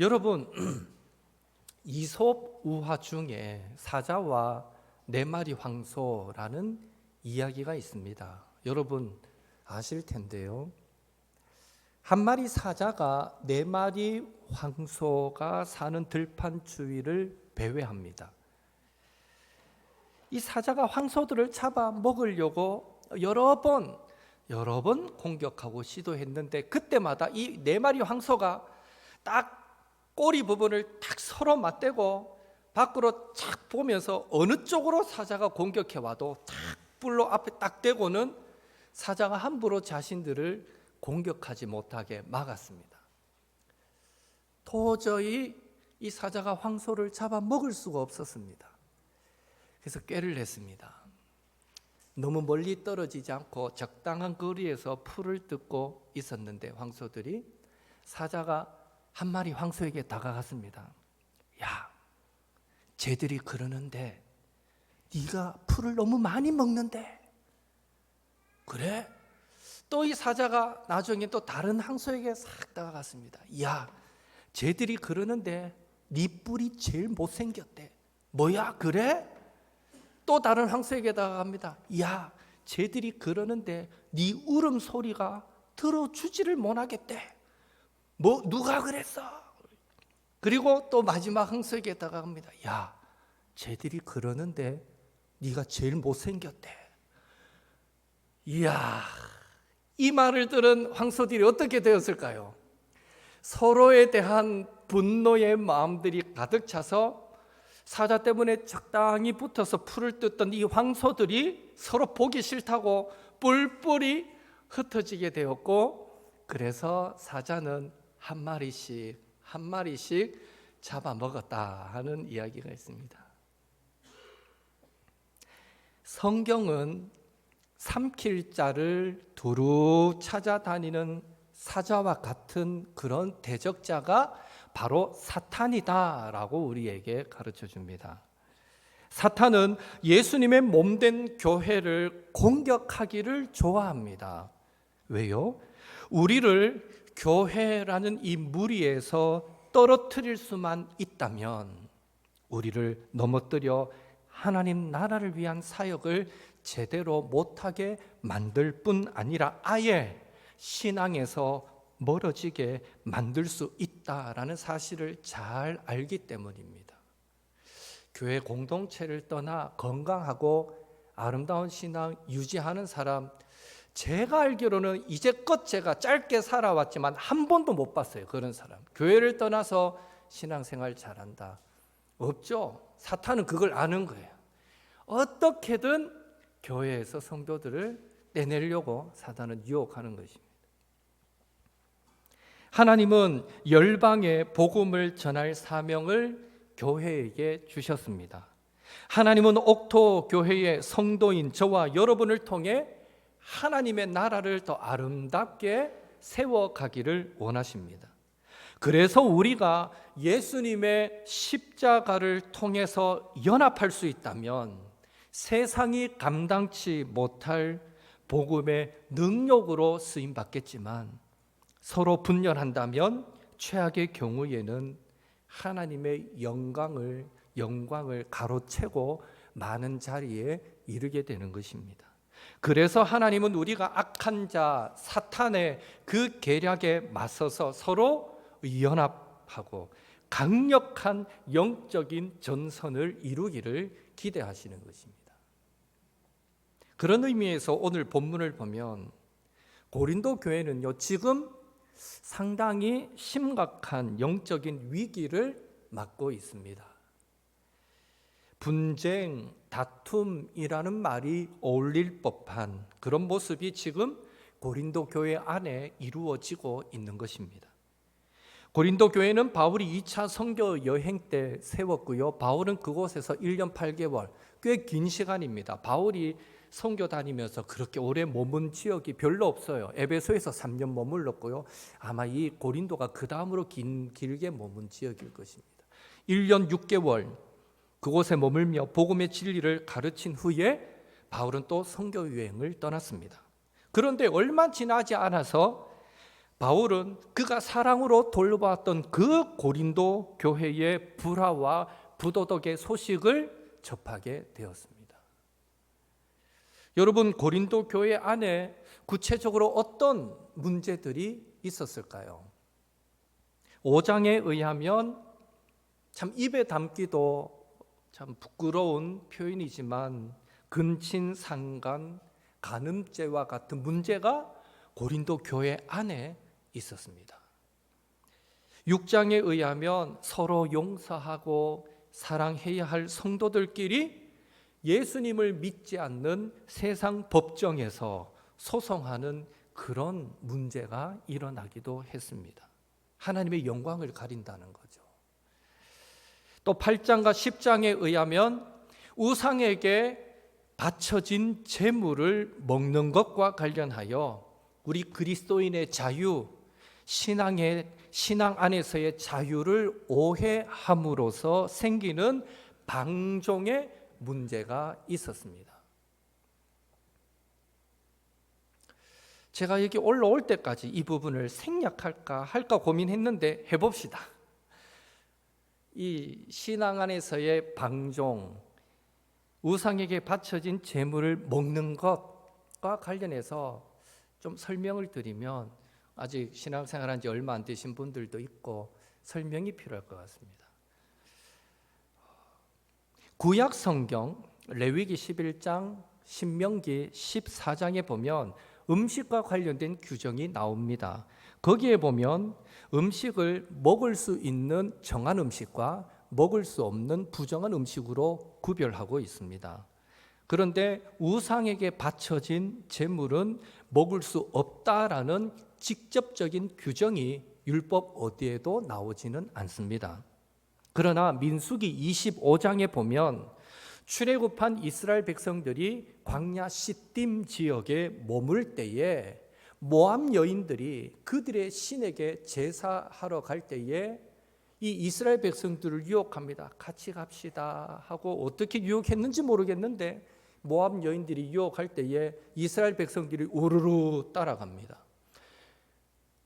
여러분, 이솝 우화 중에 사자와 네 마리 황소라는 이야기가 있습니다. 여러분 아실 텐데요. 한 마리 사자가 네 마리 황소가 사는 들판 주위를 배회합니다. 이 사자가 황소들을 잡아 먹으려고 여러 번 공격하고 시도했는데, 그때마다 이 네 마리 황소가 딱 꼬리 부분을 딱 서로 맞대고 밖으로 착 보면서 어느 쪽으로 사자가 공격해 와도 탁 불로 앞에 딱 대고는 사자가 함부로 자신들을 공격하지 못하게 막았습니다. 도저히 이 사자가 황소를 잡아 먹을 수가 없었습니다. 그래서 꾀를 냈습니다. 너무 멀리 떨어지지 않고 적당한 거리에서 풀을 뜯고 있었는데 황소들이, 사자가 한 마리 황소에게 다가갔습니다. 야, 쟤들이 그러는데 네가 풀을 너무 많이 먹는데. 그래? 또 이 사자가 나중에 또 다른 황소에게 싹 다가갔습니다. 야, 쟤들이 그러는데 네 뿔이 제일 못생겼대. 뭐야, 그래? 또 다른 황소에게 다가갑니다. 야, 쟤들이 그러는데 네 울음소리가 들어주지를 못하겠대. 뭐 누가 그랬어? 그리고 또 마지막 황소에게 다가갑니다. 야, 쟤들이 그러는데 네가 제일 못생겼대. 이야, 이 말을 들은 황소들이 어떻게 되었을까요? 서로에 대한 분노의 마음들이 가득 차서 사자 때문에 적당히 붙어서 풀을 뜯던 이 황소들이 서로 보기 싫다고 뿔뿔이 흩어지게 되었고, 그래서 사자는 한 마리씩 잡아먹었다 하는 이야기가 있습니다. 성경은 삼킬 자를 두루 찾아다니는 사자와 같은 그런 대적자가 바로 사탄이다라고 우리에게 가르쳐 줍니다. 사탄은 예수님의 몸된 교회를 공격하기를 좋아합니다. 왜요? 우리를 교회라는 이 무리에서 떨어뜨릴 수만 있다면 우리를 넘어뜨려 하나님 나라를 위한 사역을 제대로 못하게 만들 뿐 아니라 아예 신앙에서 멀어지게 만들 수 있다라는 사실을 잘 알기 때문입니다. 교회 공동체를 떠나 건강하고 아름다운 신앙 유지하는 사람, 제가 알기로는 이제껏 제가 짧게 살아왔지만 한 번도 못 봤어요. 그런 사람, 교회를 떠나서 신앙생활 잘한다, 없죠. 사탄은 그걸 아는 거예요. 어떻게든 교회에서 성도들을 떼내려고 사탄은 유혹하는 것입니다. 하나님은 열방에 복음을 전할 사명을 교회에게 주셨습니다. 하나님은 옥토 교회의 성도인 저와 여러분을 통해 하나님의 나라를 더 아름답게 세워가기를 원하십니다. 그래서 우리가 예수님의 십자가를 통해서 연합할 수 있다면 세상이 감당치 못할 복음의 능력으로 쓰임받겠지만, 서로 분열한다면 최악의 경우에는 하나님의 영광을 가로채고 많은 자리에 이르게 되는 것입니다. 그래서 하나님은 우리가 악한 자 사탄의 그 계략에 맞서서 서로 연합하고 강력한 영적인 전선을 이루기를 기대하시는 것입니다. 그런 의미에서 오늘 본문을 보면 고린도 교회는요, 지금 상당히 심각한 영적인 위기를 맞고 있습니다. 분쟁, 다툼이라는 말이 어울릴 법한 그런 모습이 지금 고린도 교회 안에 이루어지고 있는 것입니다. 고린도 교회는 바울이 2차 선교 여행 때 세웠고요. 바울은 그곳에서 1년 8개월, 꽤 긴 시간입니다. 바울이 선교 다니면서 그렇게 오래 머문 지역이 별로 없어요. 에베소에서 3년 머물렀고요. 아마 이 고린도가 그 다음으로 길게 머문 지역일 것입니다. 1년 6개월 그곳에 머물며 복음의 진리를 가르친 후에 바울은 또 선교 여행을 떠났습니다. 그런데 얼마 지나지 않아서 바울은 그가 사랑으로 돌봐왔던 그 고린도 교회의 불화와 부도덕의 소식을 접하게 되었습니다. 여러분, 고린도 교회 안에 구체적으로 어떤 문제들이 있었을까요? 5장에 의하면 참 입에 담기도 참 부끄러운 표현이지만 근친상간, 간음죄와 같은 문제가 고린도 교회 안에 있었습니다. 6장에 의하면 서로 용서하고 사랑해야 할 성도들끼리 예수님을 믿지 않는 세상 법정에서 소송하는 그런 문제가 일어나기도 했습니다. 하나님의 영광을 가린다는 거죠. 또 8장과 10장에 의하면 우상에게 바쳐진 제물을 먹는 것과 관련하여 우리 그리스도인의 자유, 신앙 안에서의 자유를 오해함으로써 생기는 방종의 문제가 있었습니다. 제가 여기 올라올 때까지 이 부분을 생략할까 고민했는데 해봅시다. 이 신앙 안에서의 방종, 우상에게 바쳐진 제물을 먹는 것과 관련해서 좀 설명을 드리면 아직 신앙생활한 지 얼마 안 되신 분들도 있고 설명이 필요할 것 같습니다. 구약 성경 레위기 11장, 신명기 14장에 보면 음식과 관련된 규정이 나옵니다. 거기에 보면 음식을 먹을 수 있는 정한 음식과 먹을 수 없는 부정한 음식으로 구별하고 있습니다. 그런데 우상에게 바쳐진 제물은 먹을 수 없다라는 직접적인 규정이 율법 어디에도 나오지는 않습니다. 그러나 민수기 25장에 보면 출애굽한 이스라엘 백성들이 광야 시딤 지역에 머물 때에 모압 여인들이 그들의 신에게 제사하러 갈 때에 이 이스라엘 백성들을 유혹합니다. 같이 갑시다 하고 어떻게 유혹했는지 모르겠는데 모압 여인들이 유혹할 때에 이스라엘 백성들이 우르르 따라갑니다.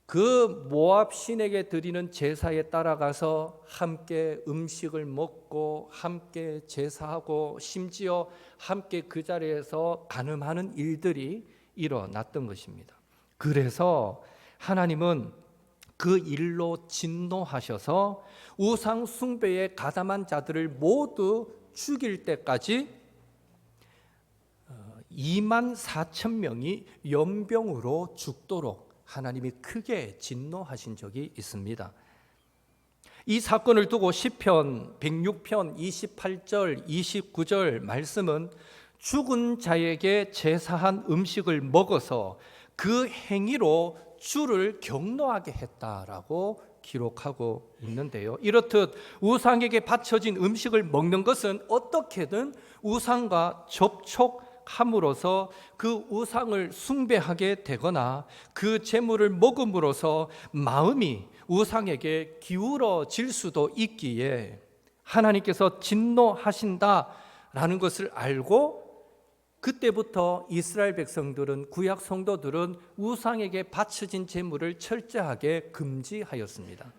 그 모압 신에게 드리는 제사에 따라가서 함께 음식을 먹고 함께 제사하고 심지어 함께 그 자리에서 간음하는 일들이 일어났던 것입니다. 그래서 하나님은 그 일로 진노하셔서 우상 숭배에 가담한 자들을 모두 죽일 때까지 2만 4천 명이 연병으로 죽도록 하나님이 크게 진노하신 적이 있습니다. 이 사건을 두고 시편 106편 28절 29절 말씀은 죽은 자에게 제사한 음식을 먹어서 그 행위로 주를 경노하게 했다라고 기록하고 있는데요. 이렇듯 우상에게 바쳐진 음식을 먹는 것은 어떻게든 우상과 접촉함으로써 그 우상을 숭배하게 되거나 그 제물을 먹음으로써 마음이 우상에게 기울어질 수도 있기에 하나님께서 진노하신다라는 것을 알고 그때부터 이스라엘 백성들은, 구약 성도들은 우상에게 바쳐진 제물을 철저하게 금지하였습니다.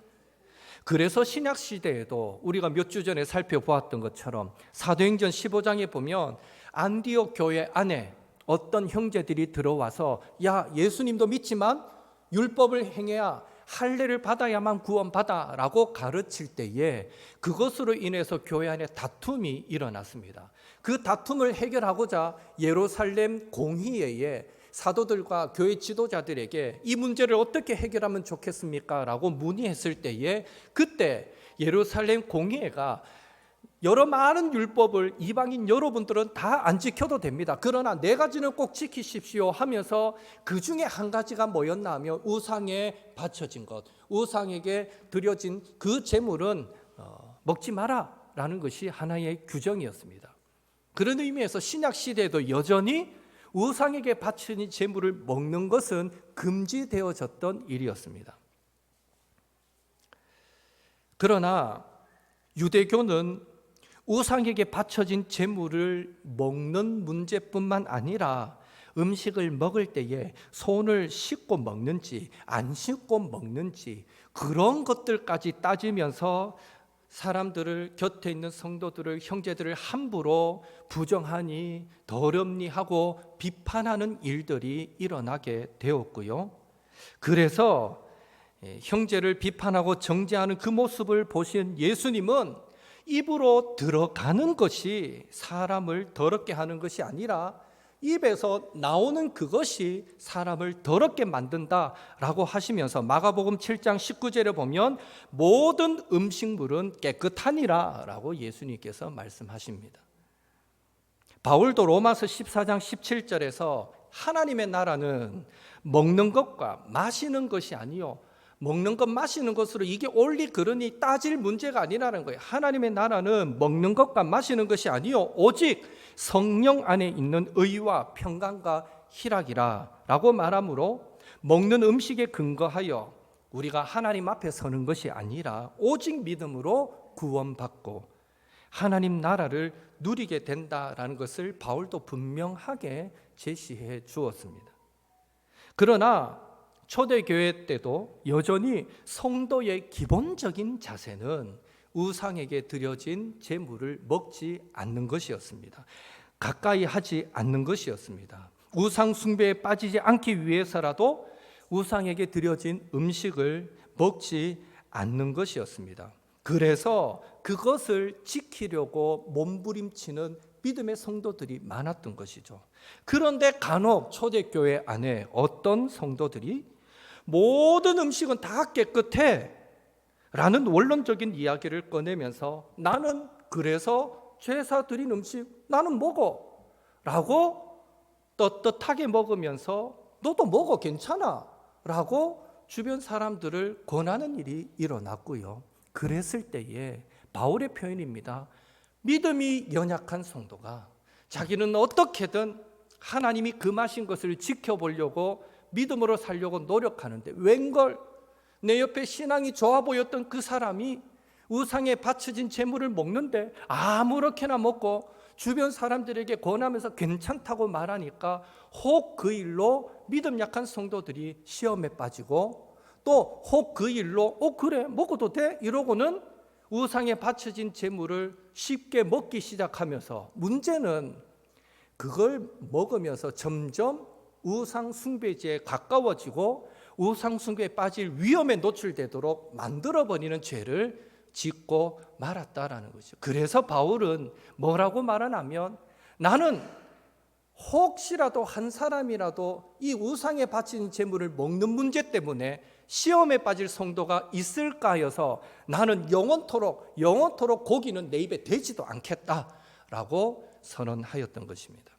그래서 신약 시대에도 우리가 몇 주 전에 살펴보았던 것처럼 사도행전 15장에 보면 안디옥 교회 안에 어떤 형제들이 들어와서 야, 예수님도 믿지만 율법을 행해야 할례를 받아야만 구원받아 라고 가르칠 때에 그것으로 인해서 교회 안에 다툼이 일어났습니다. 그 다툼을 해결하고자 예루살렘 공의회에 사도들과 교회 지도자들에게 이 문제를 어떻게 해결하면 좋겠습니까? 라고 문의했을 때에 그때 예루살렘 공의회가 여러 많은 율법을 이방인 여러분들은 다 안 지켜도 됩니다. 그러나 네 가지는 꼭 지키십시오 하면서 그 중에 한 가지가 뭐였나 하면 우상에 바쳐진 것, 우상에게 드려진 그 제물은 먹지 마라 라는 것이 하나의 규정이었습니다. 그런 의미에서 신약 시대에도 여전히 우상에게 바쳐진 제물을 먹는 것은 금지되어졌던 일이었습니다. 그러나 유대교는 우상에게 바쳐진 제물을 먹는 문제뿐만 아니라 음식을 먹을 때에 손을 씻고 먹는지 안 씻고 먹는지 그런 것들까지 따지면서 사람들을, 곁에 있는 성도들을, 형제들을 함부로 부정하니 더럽니 하고 비판하는 일들이 일어나게 되었고요. 그래서 형제를 비판하고 정죄하는 그 모습을 보신 예수님은 입으로 들어가는 것이 사람을 더럽게 하는 것이 아니라 입에서 나오는 그것이 사람을 더럽게 만든다라고 하시면서 마가복음 7장 19절에 보면 모든 음식물은 깨끗하니라 라고 예수님께서 말씀하십니다. 바울도 로마서 14장 17절에서 하나님의 나라는 먹는 것과 마시는 것이 아니요 먹는 것 마시는 것으로 이게 옳리 그러니 따질 문제가 아니라는 거예요. 하나님의 나라는 먹는 것과 마시는 것이 아니요 오직 성령 안에 있는 의와 평강과 희락이라 라고 말하므로 먹는 음식에 근거하여 우리가 하나님 앞에 서는 것이 아니라 오직 믿음으로 구원받고 하나님 나라를 누리게 된다라는 것을 바울도 분명하게 제시해 주었습니다. 그러나 초대교회 때도 여전히 성도의 기본적인 자세는 우상에게 드려진 제물을 먹지 않는 것이었습니다. 가까이 하지 않는 것이었습니다. 우상 숭배에 빠지지 않기 위해서라도 우상에게 드려진 음식을 먹지 않는 것이었습니다. 그래서 그것을 지키려고 몸부림치는 믿음의 성도들이 많았던 것이죠. 그런데 간혹 초대교회 안에 어떤 성도들이 모든 음식은 다 깨끗해 라는 원론적인 이야기를 꺼내면서 나는 그래서 제사 드린 음식 나는 먹어 라고 떳떳하게 먹으면서 너도 먹어 괜찮아 라고 주변 사람들을 권하는 일이 일어났고요. 그랬을 때에 바울의 표현입니다. 믿음이 연약한 성도가 자기는 어떻게든 하나님이 금하신 것을 지켜보려고 믿음으로 살려고 노력하는데 웬걸 내 옆에 신앙이 좋아 보였던 그 사람이 우상에 바쳐진 제물을 먹는데 아무렇게나 먹고 주변 사람들에게 권하면서 괜찮다고 말하니까 혹 그 일로 믿음 약한 성도들이 시험에 빠지고 또 혹 그 일로 그래 먹어도 돼? 이러고는 우상에 바쳐진 제물을 쉽게 먹기 시작하면서 문제는 그걸 먹으면서 점점 우상 숭배지에 가까워지고 우상 숭배에 빠질 위험에 노출되도록 만들어버리는 죄를 짓고 말았다라는 거죠. 그래서 바울은 뭐라고 말하냐면 나는 혹시라도 한 사람이라도 이 우상에 바친 제물을 먹는 문제 때문에 시험에 빠질 성도가 있을까 하여서 나는 영원토록 고기는 내 입에 대지도 않겠다라고 선언하였던 것입니다.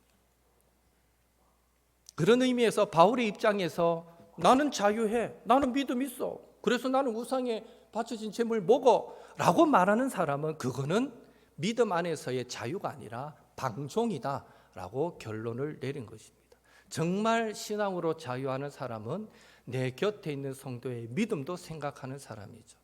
그런 의미에서 바울의 입장에서 나는 자유해, 나는 믿음 있어, 그래서 나는 우상에 바쳐진 제물 먹어 라고 말하는 사람은 그거는 믿음 안에서의 자유가 아니라 방종이다 라고 결론을 내린 것입니다. 정말 신앙으로 자유하는 사람은 내 곁에 있는 성도의 믿음도 생각하는 사람이죠.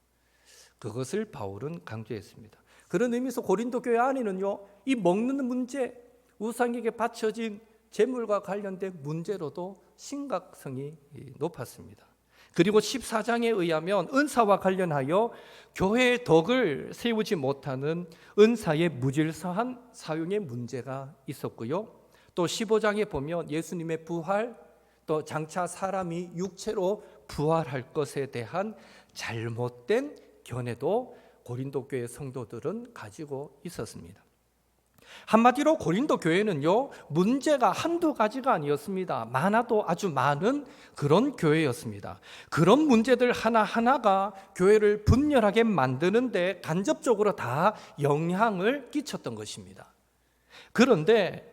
그것을 바울은 강조했습니다. 그런 의미에서 고린도 교회 안에는요, 이 먹는 문제, 우상에게 바쳐진 제물과 관련된 문제로도 심각성이 높았습니다. 그리고 14장에 의하면 은사와 관련하여 교회의 덕을 세우지 못하는 은사의 무질서한 사용의 문제가 있었고요. 또 15장에 보면 예수님의 부활, 또 장차 사람이 육체로 부활할 것에 대한 잘못된 견해도 고린도 교회 성도들은 가지고 있었습니다. 한마디로 고린도 교회는요, 문제가 한두 가지가 아니었습니다. 많아도 아주 많은 그런 교회였습니다. 그런 문제들 하나하나가 교회를 분열하게 만드는데 간접적으로 다 영향을 끼쳤던 것입니다. 그런데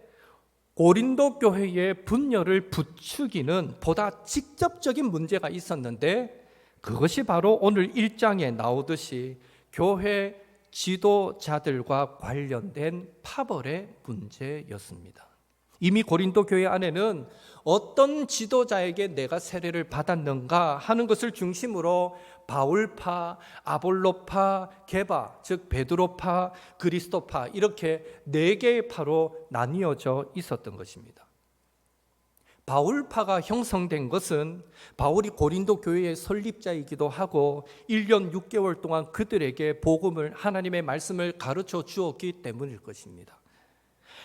고린도 교회의 분열을 부추기는 보다 직접적인 문제가 있었는데 그것이 바로 오늘 1장에 나오듯이 교회 지도자들과 관련된 파벌의 문제였습니다. 이미 고린도 교회 안에는 어떤 지도자에게 내가 세례를 받았는가 하는 것을 중심으로 바울파, 아볼로파, 게바, 즉 베드로파, 그리스도파 이렇게 4개의 파로 나뉘어져 있었던 것입니다. 바울파가 형성된 것은 바울이 고린도 교회의 설립자이기도 하고 1년 6개월 동안 그들에게 복음을, 하나님의 말씀을 가르쳐 주었기 때문일 것입니다.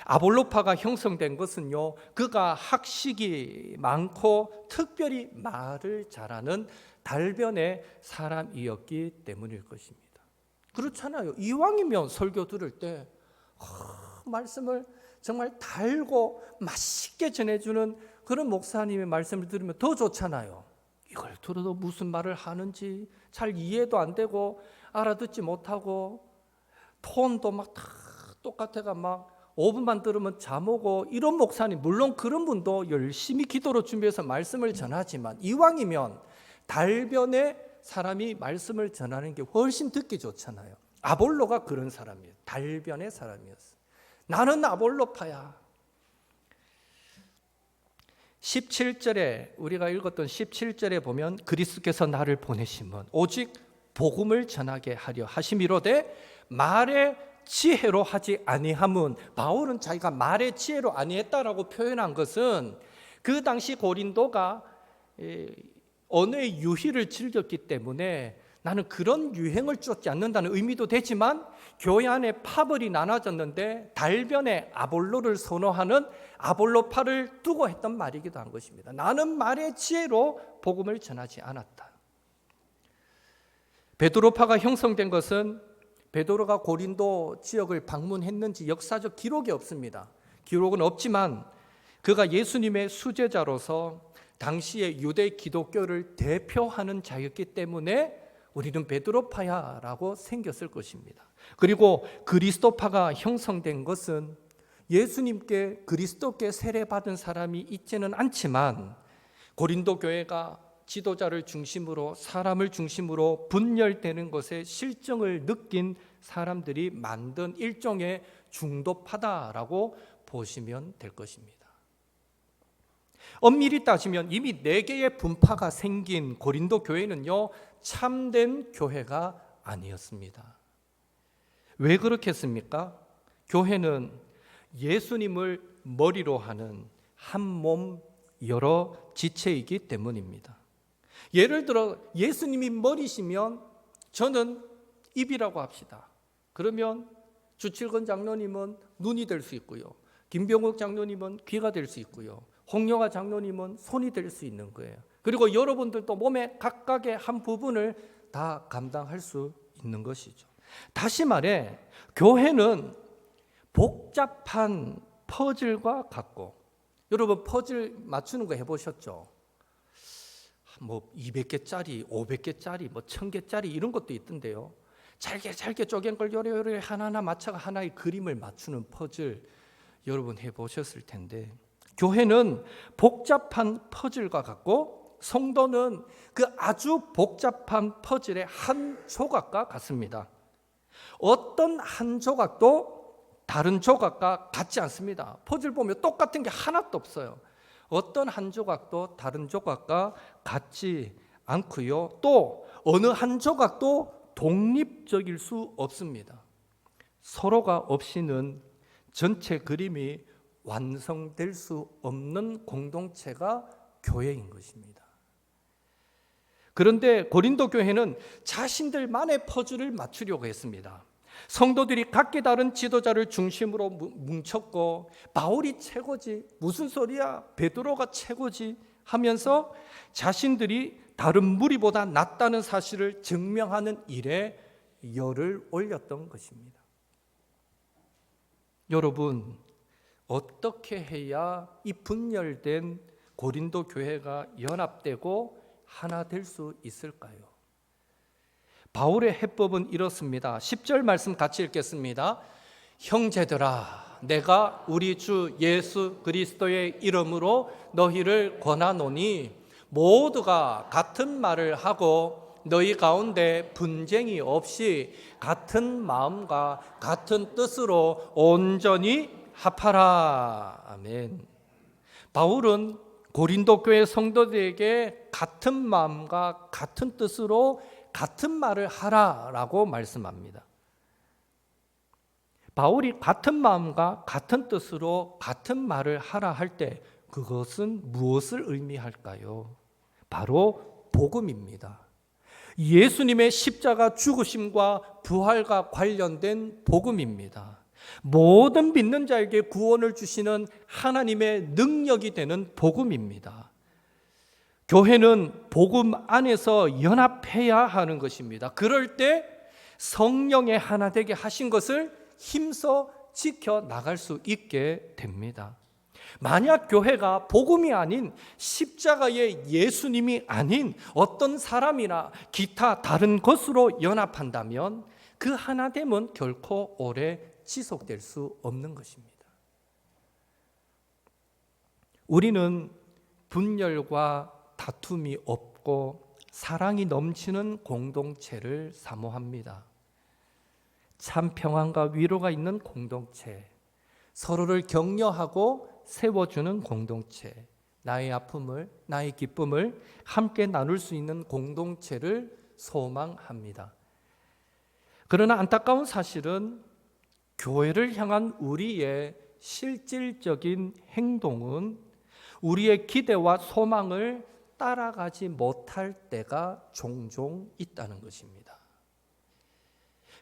아볼로파가 형성된 것은요, 그가 학식이 많고 특별히 말을 잘하는 달변의 사람이었기 때문일 것입니다. 그렇잖아요. 이왕이면 설교 들을 때 말씀을 정말 달고 맛있게 전해주는 그런 목사님의 말씀을 들으면 더 좋잖아요. 이걸 들어도 무슨 말을 하는지 잘 이해도 안 되고 알아듣지 못하고 톤도 막 다 똑같아가 막 5분만 들으면 잠 오고 이런 목사님, 물론 그런 분도 열심히 기도로 준비해서 말씀을 전하지만 이왕이면 달변의 사람이 말씀을 전하는 게 훨씬 듣기 좋잖아요. 아볼로가 그런 사람이에요. 달변의 사람이었어요. 나는 아볼로파야. 17절에 우리가 읽었던 17절에 보면 그리스도께서 나를 보내심은 오직 복음을 전하게 하려 하심이로되 말의 지혜로 하지 아니함은, 바울은 자기가 말의 지혜로 아니했다라고 표현한 것은 그 당시 고린도가 언어의 유희를 즐겼기 때문에 나는 그런 유행을 쫓지 않는다는 의미도 되지만 교회 안에 파벌이 나눠졌는데 달변의 아볼로를 선호하는 아볼로파를 두고 했던 말이기도 한 것입니다. 나는 말의 지혜로 복음을 전하지 않았다. 베드로파가 형성된 것은 베드로가 고린도 지역을 방문했는지 역사적 기록이 없습니다. 기록은 없지만 그가 예수님의 수제자로서 당시의 유대 기독교를 대표하는 자였기 때문에 우리는 베드로파야라고 생겼을 것입니다. 그리고 그리스도파가 형성된 것은 예수님께 그리스도께 세례받은 사람이 있지는 않지만 고린도 교회가 지도자를 중심으로 사람을 중심으로 분열되는 것에 실정을 느낀 사람들이 만든 일종의 중도파다라고 보시면 될 것입니다. 엄밀히 따지면 이미 4개의 분파가 생긴 고린도 교회는요, 참된 교회가 아니었습니다. 왜 그렇겠습니까? 교회는 예수님을 머리로 하는 한 몸 여러 지체이기 때문입니다. 예를 들어 예수님이 머리시면 저는 입이라고 합시다. 그러면 주칠근 장로님은 눈이 될 수 있고요, 김병욱 장로님은 귀가 될 수 있고요, 홍영아 장로님은 손이 될 수 있는 거예요. 그리고 여러분들도 몸의 각각의 한 부분을 다 감당할 수 있는 것이죠. 다시 말해 교회는 복잡한 퍼즐과 같고, 여러분 퍼즐 맞추는 거 해보셨죠? 뭐 200개짜리, 500개짜리, 뭐 1000개짜리 이런 것도 있던데요. 잘게 쪼갠 걸 요래 하나하나 맞춰가 하나의 그림을 맞추는 퍼즐 여러분 해보셨을 텐데, 교회는 복잡한 퍼즐과 같고 성도는 그 아주 복잡한 퍼즐의 한 조각과 같습니다. 어떤 한 조각도 다른 조각과 같지 않습니다. 퍼즐 보면 똑같은 게 하나도 없어요. 어떤 한 조각도 다른 조각과 같지 않고요. 또 어느 한 조각도 독립적일 수 없습니다. 서로가 없이는 전체 그림이 완성될 수 없는 공동체가 교회인 것입니다. 그런데 고린도 교회는 자신들만의 퍼즐을 맞추려고 했습니다. 성도들이 각기 다른 지도자를 중심으로 뭉쳤고 바울이 최고지, 무슨 소리야, 베드로가 최고지 하면서 자신들이 다른 무리보다 낫다는 사실을 증명하는 일에 열을 올렸던 것입니다. 여러분, 어떻게 해야 이 분열된 고린도 교회가 연합되고 하나 될 수 있을까요? 바울의 해법은 이렇습니다. 10절 말씀 같이 읽겠습니다. 형제들아, 내가 우리 주 예수 그리스도의 이름으로 너희를 권하노니 모두가 같은 말을 하고 너희 가운데 분쟁이 없이 같은 마음과 같은 뜻으로 온전히 합하라. 아멘. 바울은 고린도 교회 성도들에게 같은 마음과 같은 뜻으로 같은 말을 하라라고 말씀합니다. 바울이 같은 마음과 같은 뜻으로 같은 말을 하라 할 때 그것은 무엇을 의미할까요? 바로 복음입니다. 예수님의 십자가 죽으심과 부활과 관련된 복음입니다. 모든 믿는 자에게 구원을 주시는 하나님의 능력이 되는 복음입니다. 교회는 복음 안에서 연합해야 하는 것입니다. 그럴 때 성령의 하나 되게 하신 것을 힘써 지켜 나갈 수 있게 됩니다. 만약 교회가 복음이 아닌 십자가의 예수님이 아닌 어떤 사람이나 기타 다른 것으로 연합한다면 그 하나됨은 결코 오래 지속될 수 없는 것입니다. 우리는 분열과 다툼이 없고 사랑이 넘치는 공동체를 사모합니다. 참 평안과 위로가 있는 공동체, 서로를 격려하고 세워주는 공동체, 나의 아픔을, 나의 기쁨을 함께 나눌 수 있는 공동체를 소망합니다. 그러나 안타까운 사실은 교회를 향한 우리의 실질적인 행동은 우리의 기대와 소망을 따라가지 못할 때가 종종 있다는 것입니다.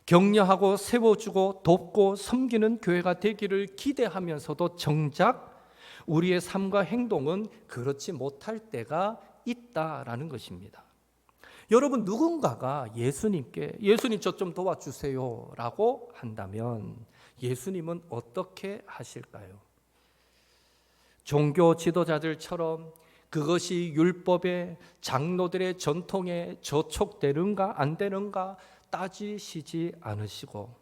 격려하고 세워주고 돕고 섬기는 교회가 되기를 기대하면서도 정작 우리의 삶과 행동은 그렇지 못할 때가 있다라는 것입니다. 여러분, 누군가가 예수님께 예수님 저 좀 도와주세요 라고 한다면 예수님은 어떻게 하실까요? 종교 지도자들처럼 그것이 율법에 장로들의 전통에 저촉되는가 안 되는가 따지시지 않으시고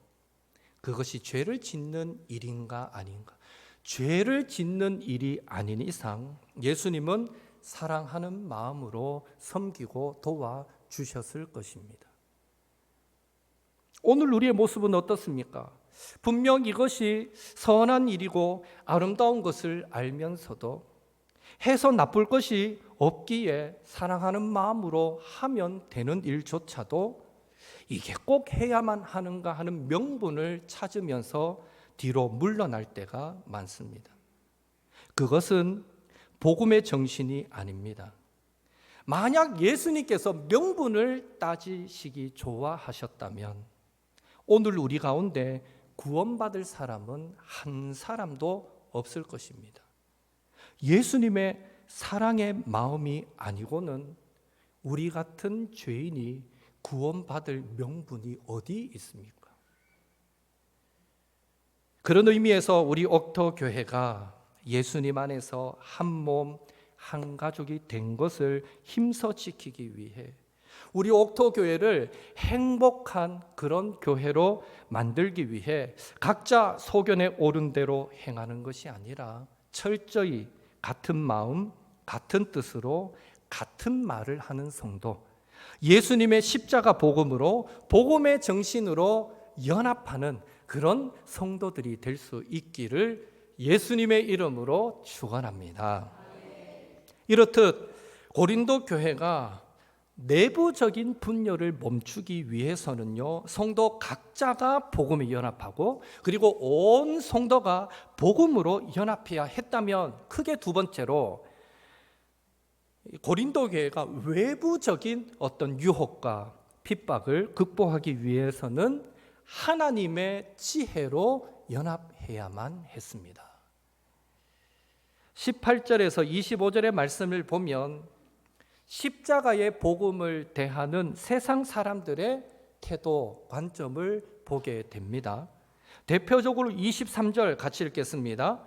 그것이 죄를 짓는 일인가 아닌가, 죄를 짓는 일이 아닌 이상 예수님은 사랑하는 마음으로 섬기고 도와주셨을 것입니다. 오늘 우리의 모습은 어떻습니까? 분명 이것이 선한 일이고 아름다운 것을 알면서도 해서 나쁠 것이 없기에 사랑하는 마음으로 하면 되는 일조차도 이게 꼭 해야만 하는가 하는 명분을 찾으면서 뒤로 물러날 때가 많습니다. 그것은 복음의 정신이 아닙니다. 만약 예수님께서 명분을 따지시기 좋아하셨다면 오늘 우리 가운데 구원받을 사람은 한 사람도 없을 것입니다. 예수님의 사랑의 마음이 아니고는 우리 같은 죄인이 구원받을 명분이 어디 있습니까? 그런 의미에서 우리 옥토 교회가 예수님 안에서 한 몸, 한 가족이 된 것을 힘써 지키기 위해 우리 옥토 교회를 행복한 그런 교회로 만들기 위해 각자 소견에 오른 대로 행하는 것이 아니라 철저히 같은 마음, 같은 뜻으로 같은 말을 하는 성도, 예수님의 십자가 복음으로 복음의 정신으로 연합하는 그런 성도들이 될 수 있기를 예수님의 이름으로 축원합니다. 이렇듯 고린도 교회가 내부적인 분열을 멈추기 위해서는요, 성도 각자가 복음에 연합하고 그리고 온 성도가 복음으로 연합해야 했다면, 크게 두 번째로 고린도 교회가 외부적인 어떤 유혹과 핍박을 극복하기 위해서는 하나님의 지혜로 연합해야만 했습니다. 18절에서 25절의 말씀을 보면 십자가의 복음을 대하는 세상 사람들의 태도, 관점을 보게 됩니다. 대표적으로 23절 같이 읽겠습니다.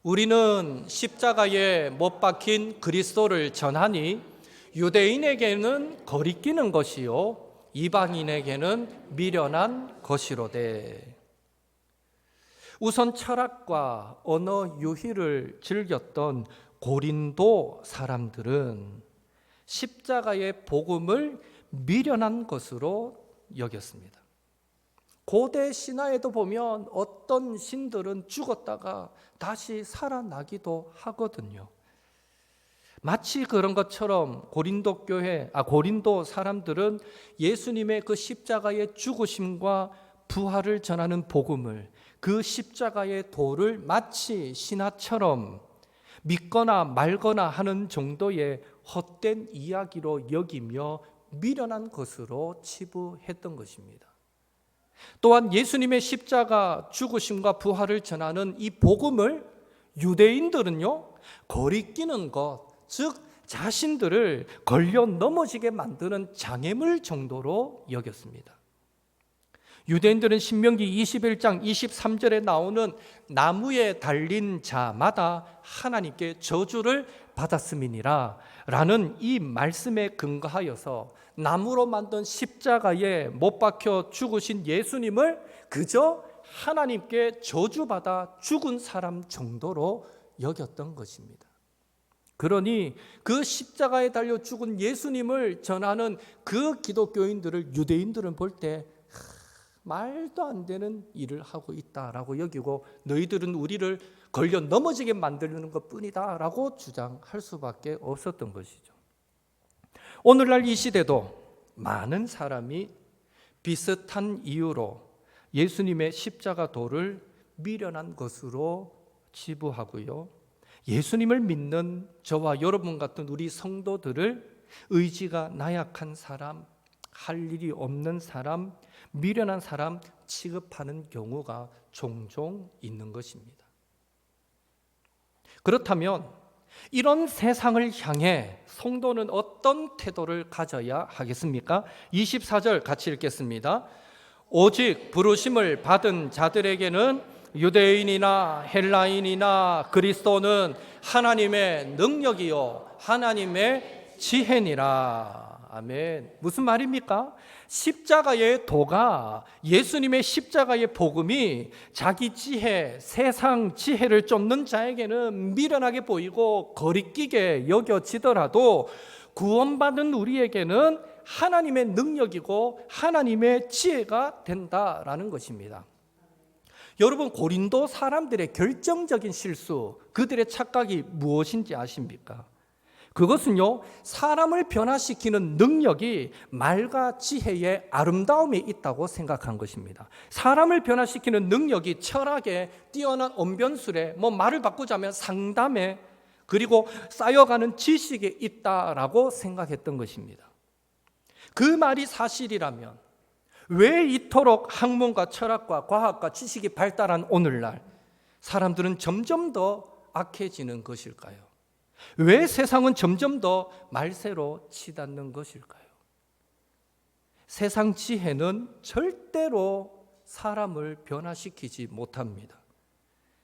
우리는 십자가에 못 박힌 그리스도를 전하니 유대인에게는 거리끼는 것이요 이방인에게는 미련한 것이로되. 우선 철학과 언어 유희를 즐겼던 고린도 사람들은 십자가의 복음을 미련한 것으로 여겼습니다. 고대 신화에도 보면 어떤 신들은 죽었다가 다시 살아나기도 하거든요. 마치 그런 것처럼 고린도 사람들은 예수님의 그 십자가의 죽으심과 부활을 전하는 복음을, 그 십자가의 도를 마치 신화처럼 믿거나 말거나 하는 정도의 헛된 이야기로 여기며 미련한 것으로 치부했던 것입니다. 또한 예수님의 십자가 죽으심과 부활을 전하는 이 복음을 유대인들은요, 거리끼는 것, 즉 자신들을 걸려 넘어지게 만드는 장애물 정도로 여겼습니다. 유대인들은 신명기 21장 23절에 나오는 나무에 달린 자마다 하나님께 저주를 받았음이니라 라는 이 말씀에 근거하여서 나무로 만든 십자가에 못 박혀 죽으신 예수님을 그저 하나님께 저주받아 죽은 사람 정도로 여겼던 것입니다. 그러니 그 십자가에 달려 죽은 예수님을 전하는 그 기독교인들을 유대인들은 볼 때 말도 안 되는 일을 하고 있다라고 여기고, 너희들은 우리를 걸려 넘어지게 만들는 것뿐이다 라고 주장할 수밖에 없었던 것이죠. 오늘날 이 시대도 많은 사람이 비슷한 이유로 예수님의 십자가 도를 미련한 것으로 치부하고요, 예수님을 믿는 저와 여러분 같은 우리 성도들을 의지가 나약한 사람, 할 일이 없는 사람, 미련한 사람 취급하는 경우가 종종 있는 것입니다. 그렇다면 이런 세상을 향해 성도는 어떤 태도를 가져야 하겠습니까? 24절 같이 읽겠습니다. 오직 부르심을 받은 자들에게는 유대인이나 헬라인이나 그리스도는 하나님의 능력이요 하나님의 지혜니라. 아멘. 무슨 말입니까? 십자가의 도가, 예수님의 십자가의 복음이 자기 지혜, 세상 지혜를 쫓는 자에게는 미련하게 보이고 거리끼게 여겨지더라도 구원받은 우리에게는 하나님의 능력이고 하나님의 지혜가 된다라는 것입니다. 여러분, 고린도 사람들의 결정적인 실수, 그들의 착각이 무엇인지 아십니까? 그것은요, 사람을 변화시키는 능력이 말과 지혜의 아름다움에 있다고 생각한 것입니다. 사람을 변화시키는 능력이 철학에, 뛰어난 언변술에, 말을 바꾸자면 상담에, 그리고 쌓여가는 지식에 있다라고 생각했던 것입니다. 그 말이 사실이라면 왜 이토록 학문과 철학과 과학과 지식이 발달한 오늘날 사람들은 점점 더 악해지는 것일까요? 왜 세상은 점점 더 말세로 치닫는 것일까요? 세상 지혜는 절대로 사람을 변화시키지 못합니다.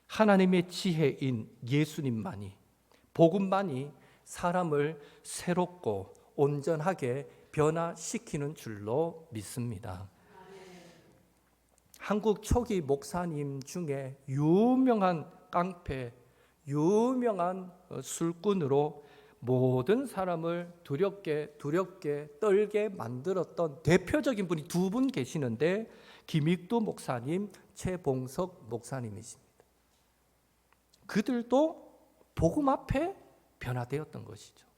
하나님의 지혜인 예수님만이, 복음만이 사람을 새롭고 온전하게 변화시키는 줄로 믿습니다. 한국 초기 목사님 중에 유명한 깡패, 유명한 술꾼으로 모든 사람을 두렵게 떨게 만들었던 대표적인 분이 두 분 계시는데, 김익두 목사님, 최봉석 목사님이십니다. 그들도 복음 앞에 변화되었던 것이죠.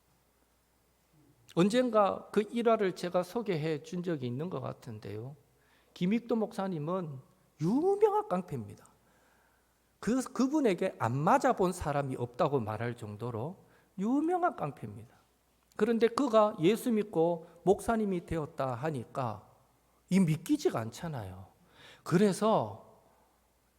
언젠가 그 일화를 제가 소개해 준 적이 있는 것 같은데요, 김익두 목사님은 유명한 깡패입니다. 그분에게 안 맞아본 사람이 없다고 말할 정도로 유명한 깡패입니다. 그런데 그가 예수 믿고 목사님이 되었다 하니까 이 믿기지가 않잖아요. 그래서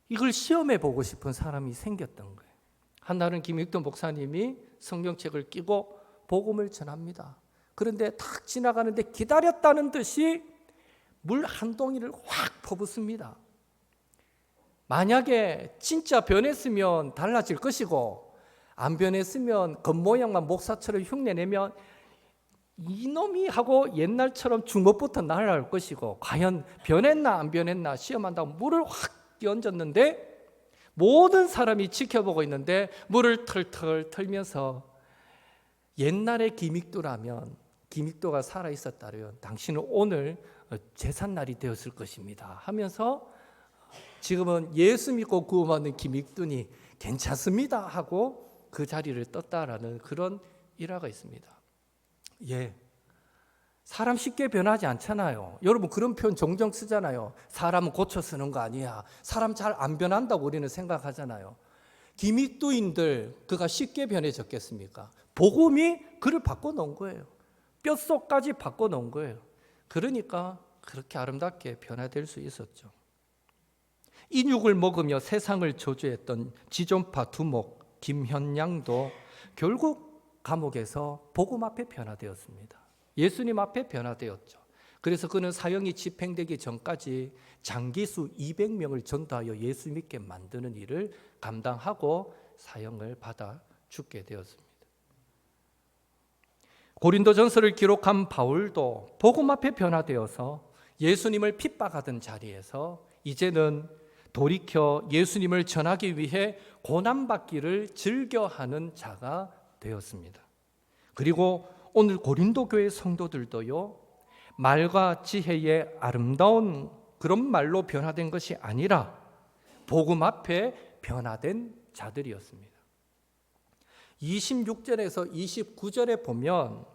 이걸 시험해 보고 싶은 사람이 생겼던 거예요. 한날은 김익돈 목사님이 성경책을 끼고 복음을 전합니다. 그런데 탁 지나가는데 기다렸다는 듯이 물 한 동이를 확 퍼붓습니다. 만약에 진짜 변했으면 달라질 것이고, 안 변했으면 겉모양만 목사처럼 흉내내면 이놈이 하고 옛날처럼 주먹부터 날아갈 것이고, 과연 변했나 안 변했나 시험한다고 물을 확 얹었는데 모든 사람이 지켜보고 있는데 물을 털털 털면서, 옛날에 김익도라면, 김익도가 살아있었다면 당신은 오늘 제삿날이 되었을 것입니다 하면서, 지금은 예수 믿고 구원받는 김익둔이 괜찮습니다 하고 그 자리를 떴다라는 그런 일화가 있습니다. 예, 사람 쉽게 변하지 않잖아요. 여러분, 그런 표현 종종 쓰잖아요. 사람은 고쳐 쓰는 거 아니야. 사람 잘 안 변한다고 우리는 생각하잖아요. 기믹두인들 그가 쉽게 변해졌겠습니까? 복음이 그를 바꿔놓은 거예요. 뼛속까지 바꿔놓은 거예요. 그러니까 그렇게 아름답게 변화될 수 있었죠. 인육을 먹으며 세상을 저주했던 지존파 두목 김현양도 결국 감옥에서 복음 앞에 변화되었습니다. 예수님 앞에 변화되었죠. 그래서 그는 사형이 집행되기 전까지 장기수 200명을 전도하여 예수 믿게 만드는 일을 감당하고 사형을 받아 죽게 되었습니다. 고린도전서를 기록한 바울도 복음 앞에 변화되어서 예수님을 핍박하던 자리에서 이제는 돌이켜 예수님을 전하기 위해 고난받기를 즐겨하는 자가 되었습니다. 그리고 오늘 고린도 교회 성도들도요, 말과 지혜의 아름다운 그런 말로 변화된 것이 아니라 복음 앞에 변화된 자들이었습니다. 26절에서 29절에 보면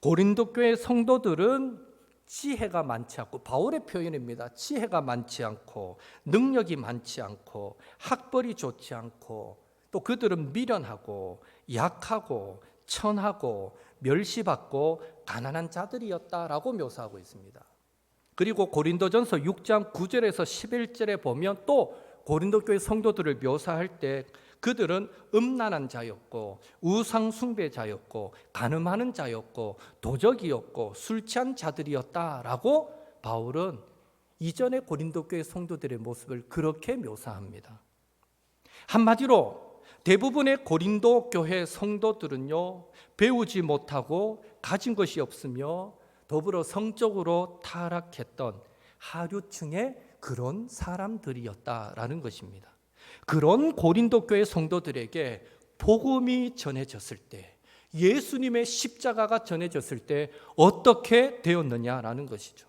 고린도 교회 성도들은 지혜가 많지 않고, 바울의 표현입니다. 지혜가 많지 않고 능력이 많지 않고 학벌이 좋지 않고, 또 그들은 미련하고 약하고 천하고 멸시받고 가난한 자들이었다라고 묘사하고 있습니다. 그리고 고린도전서 6장 9절에서 11절에 보면 또 고린도 교회 성도들을 묘사할 때 그들은 음란한 자였고 우상 숭배자였고 간음하는 자였고 도적이었고 술 취한 자들이었다라고 바울은 이전의 고린도 교회 성도들의 모습을 그렇게 묘사합니다. 한마디로 대부분의 고린도 교회 성도들은요, 배우지 못하고 가진 것이 없으며 더불어 성적으로 타락했던 하류층의 그런 사람들이었다라는 것입니다. 그런 고린도 교회 성도들에게 복음이 전해졌을 때, 예수님의 십자가가 전해졌을 때 어떻게 되었느냐라는 것이죠.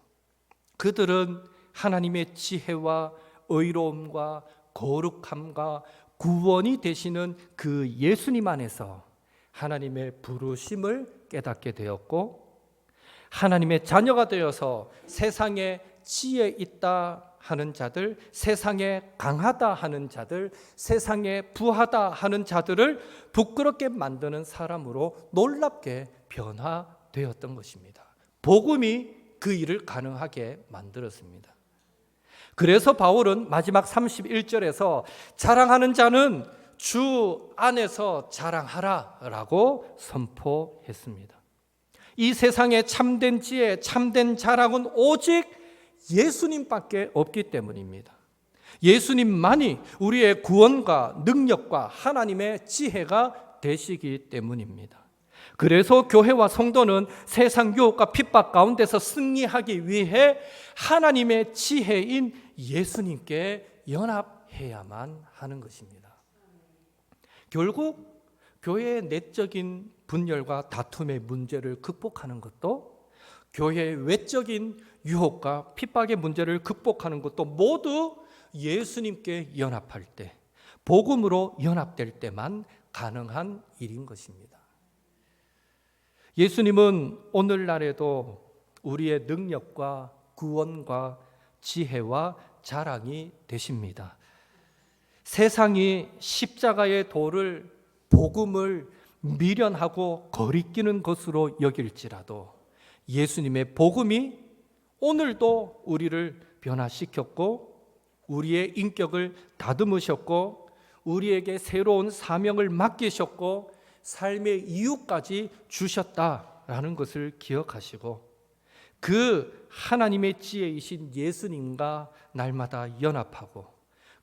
그들은 하나님의 지혜와 의로움과 거룩함과 구원이 되시는 그 예수님 안에서 하나님의 부르심을 깨닫게 되었고, 하나님의 자녀가 되어서 세상에 지혜 있다 하는 자들, 세상에 강하다 하는 자들, 세상에 부하다 하는 자들을 부끄럽게 만드는 사람으로 놀랍게 변화되었던 것입니다. 복음이 그 일을 가능하게 만들었습니다. 그래서 바울은 마지막 31절에서 자랑하는 자는 주 안에서 자랑하라 라고 선포했습니다. 이 세상에 참된 지혜, 참된 자랑은 오직 예수님밖에 없기 때문입니다. 예수님만이 우리의 구원과 능력과 하나님의 지혜가 되시기 때문입니다. 그래서 교회와 성도는 세상 유혹과 핍박 가운데서 승리하기 위해 하나님의 지혜인 예수님께 연합해야만 하는 것입니다. 결국 교회의 내적인 분열과 다툼의 문제를 극복하는 것도, 교회의 외적인 유혹과 핍박의 문제를 극복하는 것도 모두 예수님께 연합할 때, 복음으로 연합될 때만 가능한 일인 것입니다. 예수님은 오늘날에도 우리의 능력과 구원과 지혜와 자랑이 되십니다. 세상이 십자가의 도를, 복음을 미련하고 거리끼는 것으로 여길지라도 예수님의 복음이 오늘도 우리를 변화시켰고 우리의 인격을 다듬으셨고 우리에게 새로운 사명을 맡기셨고 삶의 이유까지 주셨다라는 것을 기억하시고, 그 하나님의 지혜이신 예수님과 날마다 연합하고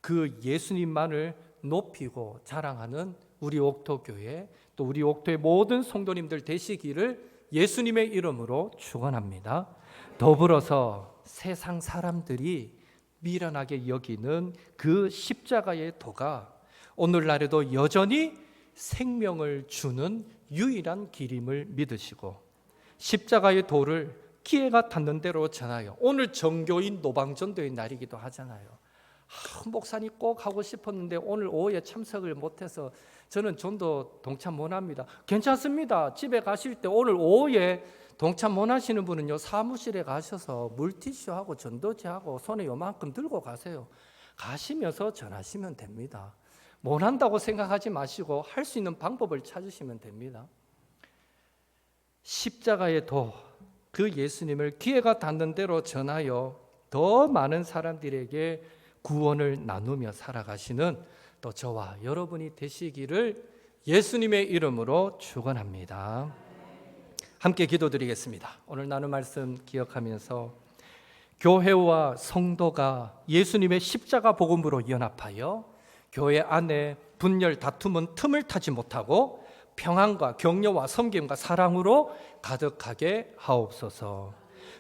그 예수님만을 높이고 자랑하는 우리 옥토교회, 또 우리 옥토의 모든 성도님들 되시기를 예수님의 이름으로 축원합니다. 더불어서 세상 사람들이 미련하게 여기는 그 십자가의 도가 오늘날에도 여전히 생명을 주는 유일한 길임을 믿으시고, 십자가의 도를 기회가 닿는 대로 전하여, 오늘 정교인 노방전도의 날이기도 하잖아요. 목사님 꼭 하고 싶었는데 오늘 오후에 참석을 못해서 저는 전도 동참 못합니다. 괜찮습니다. 집에 가실 때 오늘 오후에 동참 못하시는 분은요, 사무실에 가셔서 물티슈하고 전도지하고 손에 요만큼 들고 가세요. 가시면서 전하시면 됩니다. 못한다고 생각하지 마시고 할 수 있는 방법을 찾으시면 됩니다. 십자가의 도, 그 예수님을 기회가 닿는 대로 전하여 더 많은 사람들에게 구원을 나누며 살아가시는 또 저와 여러분이 되시기를 예수님의 이름으로 축원합니다. 함께 기도드리겠습니다. 오늘 나눌 말씀 기억하면서 교회와 성도가 예수님의 십자가 복음으로 연합하여 교회 안에 분열, 다툼은 틈을 타지 못하고 평안과 격려와 섬김과 사랑으로 가득하게 하옵소서.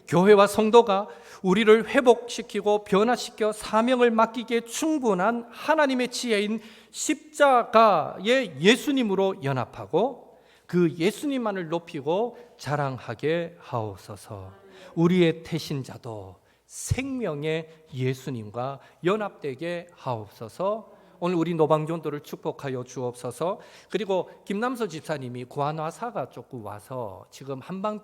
교회와 성도가 우리를 회복시키고 변화시켜 사명을 맡기기에 충분한 하나님의 지혜인 십자가의 예수님으로 연합하고 그 예수님만을 높이고 자랑하게 하옵소서. 우리의 태신자도 생명의 예수님과 연합되게 하옵소서. 오늘 우리 노방전도를 축복하여 주옵소서. 그리고 김남서 집사님이 구한화사가 조금 와서 지금 한방